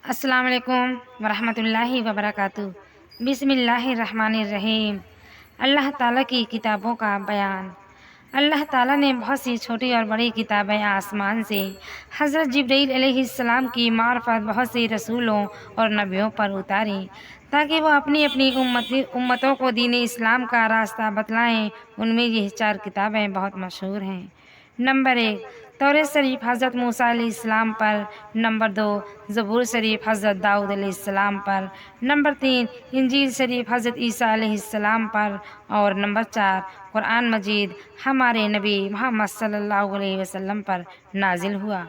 السلام علیکم ورحمۃ اللہ وبرکاتہ۔ بسم اللہ الرحمن الرحیم۔ اللہ تعالیٰ کی کتابوں کا بیان۔ اللہ تعالیٰ نے بہت سی چھوٹی اور بڑی کتابیں آسمان سے حضرت جبرائیل علیہ السلام کی معرفت بہت سی رسولوں اور نبیوں پر اتاری تاکہ وہ اپنی اپنی امتوں کو دین اسلام کا راستہ بتلائیں۔ ان میں یہ 4 کتابیں بہت مشہور ہیں۔ نمبر 1، توریت شریف حضرت موسیٰ علیہ السلام پر۔ نمبر 2، زبور شریف حضرت داؤد علیہ السلام پر۔ نمبر 3، انجیل شریف حضرت عیسیٰ علیہ السلام پر۔ اور نمبر 4، قرآن مجید ہمارے نبی محمد صلی اللہ علیہ وسلم پر نازل ہوا۔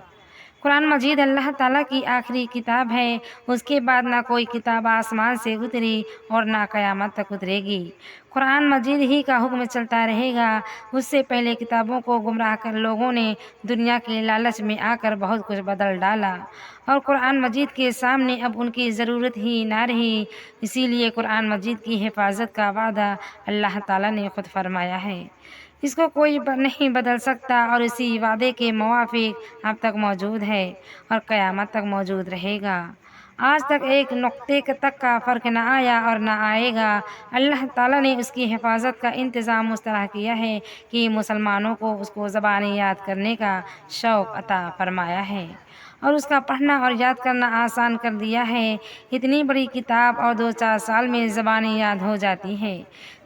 قرآن مجید اللہ تعالیٰ کی آخری کتاب ہے۔ اس کے بعد نہ کوئی کتاب آسمان سے اتری اور نہ قیامت تک اترے گی۔ قرآن مجید ہی کا حکم چلتا رہے گا۔ اس سے پہلے کتابوں کو گمراہ کر لوگوں نے دنیا کے لالچ میں آ کر بہت کچھ بدل ڈالا، اور قرآن مجید کے سامنے اب ان کی ضرورت ہی نہ رہی۔ اسی لیے قرآن مجید کی حفاظت کا وعدہ اللہ تعالیٰ نے خود فرمایا ہے۔ اس کو کوئی نہیں بدل سکتا، اور اسی وعدے کے موافق اب تک موجود ہے اور قیامت تک موجود رہے گا۔ آج تک ایک نقطے تک کا فرق نہ آیا اور نہ آئے گا۔ اللہ تعالیٰ نے اس کی حفاظت کا انتظام اس طرح کیا ہے کہ مسلمانوں کو اس کو زبانی یاد کرنے کا شوق عطا فرمایا ہے، اور اس کا پڑھنا اور یاد کرنا آسان کر دیا ہے۔ اتنی بڑی کتاب اور 2-4 سال میں زبانی یاد ہو جاتی ہے۔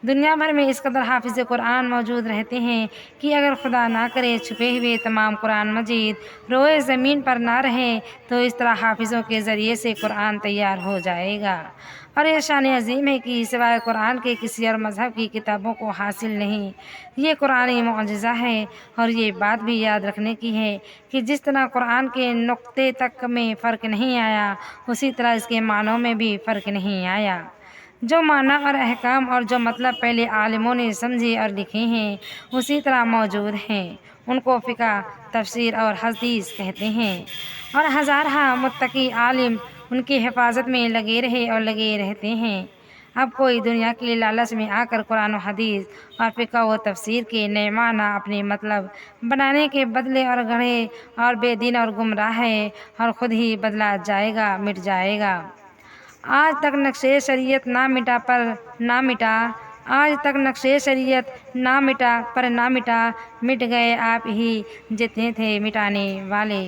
دنیا بھر میں اس قدر حافظ قرآن موجود رہتے ہیں کہ اگر خدا نہ کرے چھپے ہوئے تمام قرآن مجید روئے زمین پر نہ رہے تو اس طرح حافظوں کے ذریعے سے قرآن تیار ہو جائے گا۔ اور یہ شان عظیم ہے کہ سوائے قرآن کے کسی اور مذہب کی کتابوں کو حاصل نہیں۔ یہ قرآنی معجزہ ہے، اور یہ بات بھی یاد رکھنے کی ہے کہ جس طرح قرآن کے نقطے تک میں فرق نہیں آیا، اسی طرح اس کے معنوں میں بھی فرق نہیں آیا۔ جو معنی اور احکام اور جو مطلب پہلے عالموں نے سمجھے اور لکھے ہیں اسی طرح موجود ہیں۔ ان کو فقہ، تفسیر اور حدیث کہتے ہیں، اور ہزارہ متقی عالم ان کی حفاظت میں لگے رہے اور لگے رہتے ہیں۔ اب کوئی دنیا کے لالچ میں آ کر قرآن و حدیث اور فقہ و تفسیر کے نئے معنی اپنے مطلب بنانے کے بدلے اور گڑھے اور بے دین اور گمراہ ہے، اور خود ہی بدلا جائے گا، مٹ جائے گا۔ آج تک نقشِ شریعت نہ مٹا پر نہ مٹا، آج تک نقشِ شریعت نہ مٹا پر نہ مٹا، مٹ گئے آپ ہی جتنے تھے مٹانے والے۔